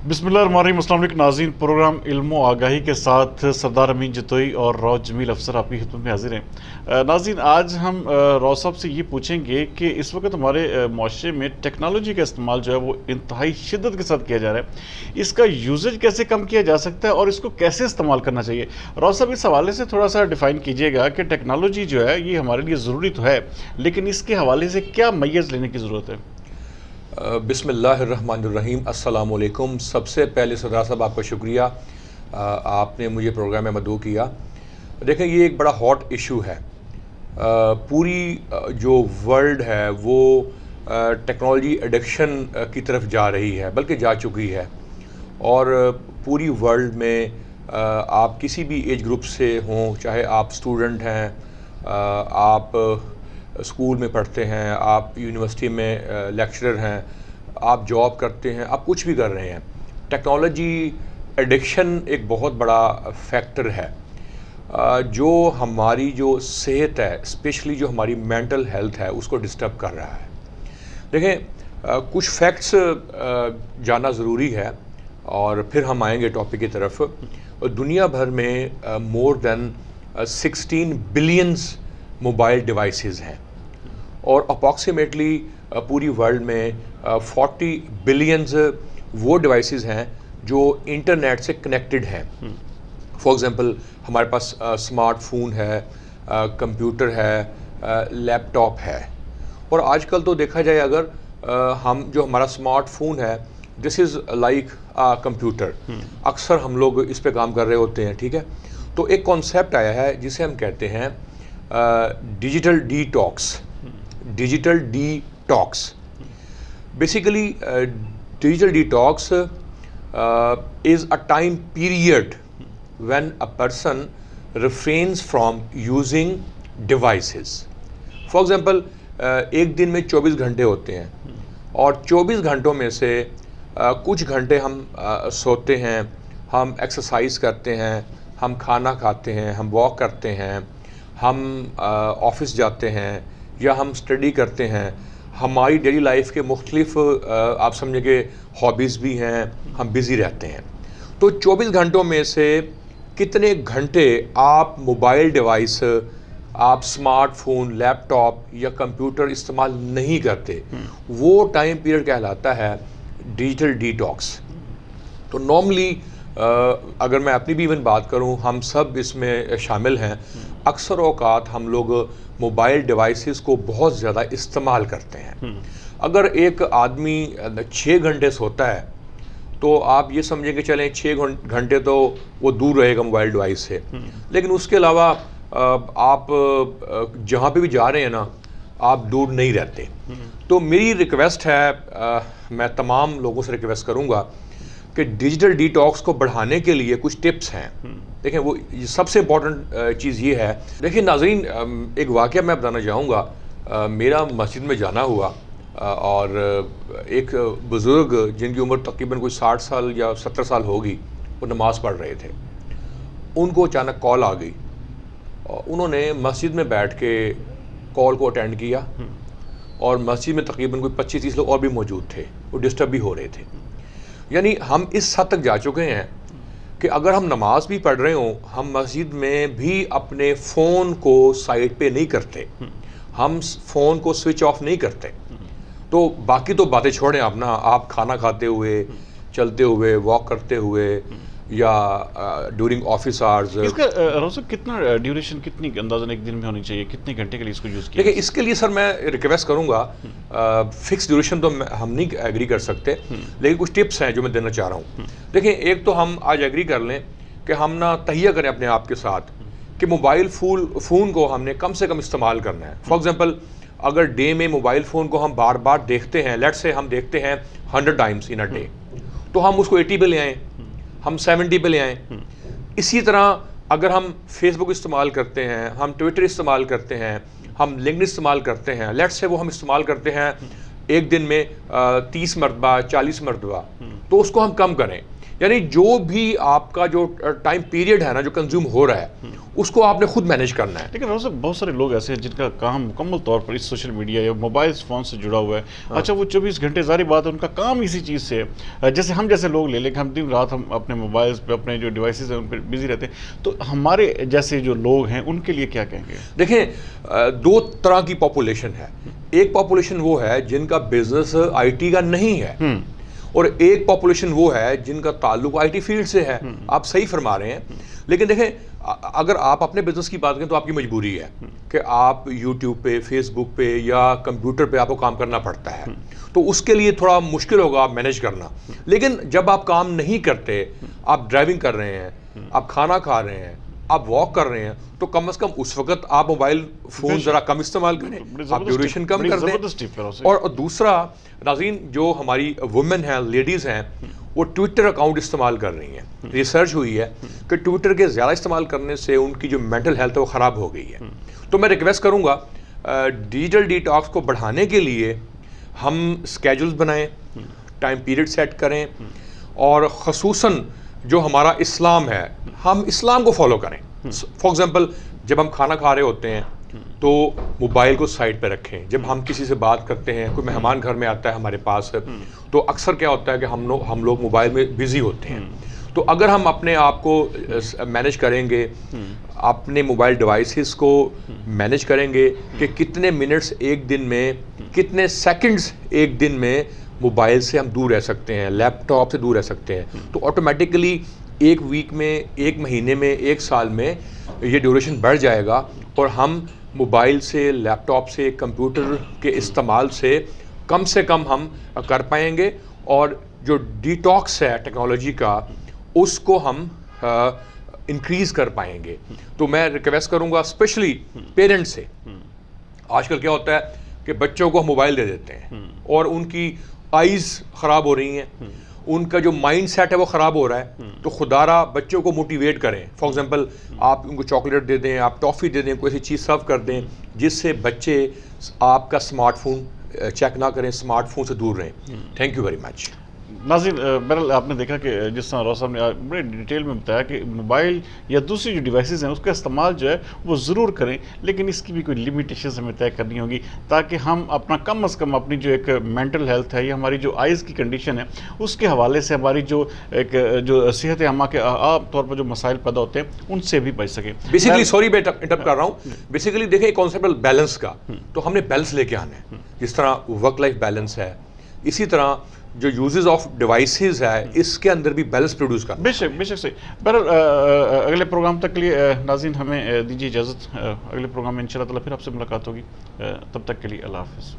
बिस्मिल्लाहिर्रहमानिर्रहीम। अस्सलाम वालेकुम नाज़रीन, प्रोग्राम इल्म व आगाही के साथ सरदार अमीन जतोई और रॉ जमील अफसर आपकी खिदमत में हाजिर हैं। नाज़रीन, आज हम रॉ साहब से ये पूछेंगे कि इस वक्त हमारे माशरे में टेक्नोलॉजी का इस्तेमाल जो है वो इंतहाई शिद्दत के साथ किया जा रहा है। इसका यूजेज कैसे कम किया जा सकता है और इसको कैसे इस्तेमाल करना चाहिए? रॉ साहब, इस हवाले से थोड़ा सा डिफ़ाइन कीजिएगा कि टेक्नोलॉजी जो है ये हमारे लिए ज़रूरी तो है, लेकिन इसके हवाले से क्या मैयज़ लेने की ज़रूरत है? बिस्मिल्लाहिर्रहमानिर्रहीम। अस्सलाम वालेकुम। सबसे पहले सरदार साहब आपका शुक्रिया, आपने मुझे प्रोग्राम में मदऊ किया। देखें, ये एक बड़ा हॉट इशू है। पूरी जो वर्ल्ड है वो टेक्नोलॉजी एडिक्शन की तरफ जा रही है, बल्कि जा चुकी है। और पूरी वर्ल्ड में आप किसी भी एज ग्रुप से हों, चाहे आप स्टूडेंट हैं, आप स्कूल में पढ़ते हैं, आप यूनिवर्सिटी में लेक्चरर हैं, आप जॉब करते हैं, आप कुछ भी कर रहे हैं, टेक्नोलॉजी एडिक्शन एक बहुत बड़ा फैक्टर है जो हमारी जो सेहत है, स्पेशली जो हमारी मेंटल हेल्थ है, उसको डिस्टर्ब कर रहा है। देखें, कुछ फैक्ट्स जानना ज़रूरी है और फिर हम आएंगे टॉपिक की तरफ। दुनिया भर में more than 16 billions mobile devices हैं और अप्रॉक्सीमेटली पूरी वर्ल्ड में 40 बिलियंस वो डिवाइसेस हैं जो इंटरनेट से कनेक्टेड हैं। फॉर एग्जांपल, हमारे पास स्मार्टफोन है, कंप्यूटर है, लैपटॉप है। और आजकल तो देखा जाए, अगर हम जो हमारा स्मार्टफोन है, दिस इज़ लाइक कंप्यूटर। अक्सर हम लोग इस पे काम कर रहे होते हैं, ठीक है। तो एक कॉन्सेप्ट आया है जिसे हम कहते हैं digital detox. Basically digital detox is a time period when a person refrains from using devices. For example, एक दिन में 24 घंटे होते हैं और 24 घंटों में से कुछ घंटे हम सोते हैं, हम एक्सरसाइज करते हैं, हम खाना खाते हैं, हम वॉक करते हैं, हम ऑफिस जाते हैं या हम स्टडी करते हैं। हमारी डेली लाइफ के मुख्तलिफ आप समझे कि हॉबीज़ भी हैं, हम बिज़ी रहते हैं। तो 24 घंटों में से कितने घंटे आप मोबाइल डिवाइस, आप स्मार्टफोन, लैपटॉप या कंप्यूटर इस्तेमाल नहीं करते, वो टाइम पीरियड कहलाता है डिजिटल डिटॉक्स। तो नॉर्मली अगर मैं अपनी भी इवन बात करूं, हम सब इसमें शामिल हैं। अक्सर औकात हम लोग मोबाइल डिवाइसेस को बहुत ज़्यादा इस्तेमाल करते हैं। अगर एक आदमी 6 घंटे सोता है तो आप ये समझें कि चलें 6 घंटे तो वो दूर रहेगा मोबाइल डिवाइस से, लेकिन उसके अलावा आप जहाँ पे भी जा रहे हैं ना, आप दूर नहीं रहते। तो मेरी रिक्वेस्ट है, मैं तमाम लोगों से रिक्वेस्ट करूँगा कि डिजिटल डिटॉक्स को बढ़ाने के लिए कुछ टिप्स हैं। देखें, वो सबसे इम्पॉर्टेंट चीज़ ये है। देखिए नाज़रीन, एक वाक़या मैं बताना चाहूँगा। मेरा मस्जिद में जाना हुआ और एक बुज़ुर्ग जिनकी उम्र तकरीबन कोई 60 साल या 70 साल होगी, वो नमाज़ पढ़ रहे थे। उनको अचानक कॉल आ गई और उन्होंने मस्जिद में बैठ के कॉल को अटेंड किया और मस्जिद में तकरीबन कोई 25-30 लोग और भी मौजूद थे, वो डिस्टर्ब भी हो रहे थे। यानी हम इस हद तक जा चुके हैं कि अगर हम नमाज भी पढ़ रहे हों, हम मस्जिद में भी अपने फ़ोन को साइड पे नहीं करते, हम फ़ोन को स्विच ऑफ नहीं करते। तो बाकी तो बातें छोड़ें आप ना, आप खाना खाते हुए, चलते हुए, वॉक करते हुए या ड्यूरिंग ऑफिस आवर्स। इसका रोज़ कितना ड्यूरेशन, कितनी अंदाज़न एक दिन में होनी चाहिए, कितने घंटे के लिए इसको यूज़ किया? देखिए, इसके लिए सर मैं रिक्वेस्ट करूंगा, फिक्स ड्यूरेशन तो हम नहीं एग्री कर सकते, लेकिन कुछ टिप्स हैं जो मैं देना चाह रहा हूँ। देखिए, एक तो हम आज एग्री कर लें कि हम ना तहिया करें अपने आप के साथ कि मोबाइल फ़ोन को हमने कम से कम इस्तेमाल करना है। फॉर एग्जाम्पल, अगर डे में मोबाइल फ़ोन को हम बार बार देखते हैं, लेट्स से हम देखते हैं 100 टाइम्स इन अ डे, तो हम उसको 80 पे ले आएँ, हम 70 पे ले आएँ। इसी तरह अगर हम फेसबुक इस्तेमाल करते हैं, हम ट्विटर इस्तेमाल करते हैं, हम लिंक्डइन इस्तेमाल करते हैं, लेट्स से वो हम इस्तेमाल करते हैं एक दिन में 30 मरतबा, 40 मरतबा, तो उसको हम कम करें। یعنی جو بھی آپ کا جو ٹائم پیریڈ ہے نا جو کنزیوم ہو رہا ہے اس کو آپ نے خود مینیج کرنا ہے. لیکن روز بہت سارے لوگ ایسے ہیں جن کا کام مکمل طور پر اس سوشل میڈیا یا موبائل فون سے جڑا ہوا ہے. اچھا وہ 24 گھنٹے ظاہری بات ہے ان کا کام اسی چیز سے ہے. جیسے ہم جیسے لوگ لے لیں کہ ہم دن رات ہم اپنے موبائلز پہ اپنے جو ڈیوائسز ہیں ان پہ بزی رہتے ہیں, تو ہمارے جیسے جو لوگ ہیں ان کے لیے کیا کہیں گے؟ دیکھیں دو طرح کی پاپولیشن ہے. ایک پاپولیشن وہ ہے جن کا بزنس آئی ٹی کا نہیں ہے, اور ایک پاپولیشن وہ ہے جن کا تعلق آئی ٹی فیلڈ سے ہے. آپ صحیح فرما رہے ہیں, لیکن دیکھیں اگر آپ اپنے بزنس کی بات کریں تو آپ کی مجبوری ہے کہ آپ یوٹیوب پہ, فیس بک پہ یا کمپیوٹر پہ آپ کو کام کرنا پڑتا ہے, تو اس کے لیے تھوڑا مشکل ہوگا مینیج کرنا. لیکن جب آپ کام نہیں کرتے, آپ ڈرائیونگ کر رہے ہیں, آپ کھانا کھا رہے ہیں, آپ واک کر رہے ہیں, تو کم از کم اس وقت آپ موبائل فون ذرا کم استعمال کریں, آپ ڈیوریشن کم کر دیں. اور دوسرا ناظرین, جو ہماری وومن ہیں, لیڈیز ہیں, وہ ٹویٹر اکاؤنٹ استعمال کر رہی ہیں. ریسرچ ہوئی ہے کہ ٹویٹر کے زیادہ استعمال کرنے سے ان کی جو مینٹل ہیلتھ ہے وہ خراب ہو گئی ہے. تو میں ریکویسٹ کروں گا ڈیجیٹل ڈی ٹاکس کو بڑھانے کے لیے ہم اسکیجولز بنائیں, ٹائم پیریڈ سیٹ کریں, اور خصوصاً جو ہمارا اسلام ہے ہم اسلام کو فالو کریں. فار ایگزامپل جب ہم کھانا کھا رہے ہوتے ہیں تو موبائل کو سائڈ پہ رکھیں. جب ہم کسی سے بات کرتے ہیں, کوئی مہمان گھر میں آتا ہے ہمارے پاس, تو اکثر کیا ہوتا ہے کہ ہم لوگ موبائل میں بزی ہوتے ہیں. تو اگر ہم اپنے آپ کو مینیج کریں گے, اپنے موبائل ڈیوائسز کو مینیج کریں گے کہ کتنے منٹس ایک دن میں, کتنے سیکنڈز ایک دن میں موبائل سے ہم دور رہ سکتے ہیں, لیپ ٹاپ سے دور رہ سکتے ہیں, تو آٹومیٹکلی ایک ویک میں, ایک مہینے میں, ایک سال میں یہ ڈیوریشن بڑھ جائے گا, اور ہم موبائل سے, لیپ ٹاپ سے, کمپیوٹر کے استعمال سے کم ہم کر پائیں گے. اور جو ڈی ٹاکس ہے ٹیکنالوجی کا, اس کو ہم انکریز کر پائیں گے. تو میں ریکویسٹ کروں گا اسپیشلی پیرنٹس سے, آج کل کیا ہوتا ہے کہ بچوں کو ہم موبائل دے دیتے ہیں اور ان کی آئیز خراب ہو رہی ہیں, ان کا جو مائنڈ سیٹ ہے وہ خراب ہو رہا ہے. تو خدا را بچوں کو موٹیویٹ کریں. فار ایگزامپل آپ ان کو چاکلیٹ دے دیں, آپ ٹافی دے دیں, کوئی ایسی چیز سرو کر دیں جس سے بچے آپ کا اسمارٹ فون چیک نہ کریں, اسمارٹ فون سے دور رہیں. Thank you very much. ناظرین بہرحال آپ نے دیکھا کہ جس طرح روز صاحب نے بڑے ڈیٹیل میں بتایا کہ موبائل یا دوسری جو ڈیوائسز ہیں اس کا استعمال جو ہے وہ ضرور کریں, لیکن اس کی بھی کوئی لمیٹیشنز ہمیں طے کرنی ہوگی تاکہ ہم اپنا کم از کم اپنی جو ایک مینٹل ہیلتھ ہے یا ہماری جو آئز کی کنڈیشن ہے اس کے حوالے سے ہماری جو ایک جو صحت عامہ کے عام طور پر جو مسائل پیدا ہوتے ہیں ان سے بھی بچ سکیں. بیسیکلی سوری میں انٹرپٹ کر رہا ہوں, بیسیکلی دیکھیں کانسیپٹ بیلنس کا, تو ہم نے بیلنس لے کے آنا ہے. جس طرح ورک لائف بیلنس ہے, اسی طرح جو یوزز آف ڈیوائسز ہے اس کے اندر بھی بیلنس پروڈیوس کرنا. بے شک صحیح. بہرحال اگلے پروگرام تک کے لیے ناظرین ہمیں دیجیے اجازت. اگلے پروگرام میں انشاءاللہ تعالیٰ پھر آپ سے ملاقات ہوگی. تب تک کے لیے اللہ حافظ.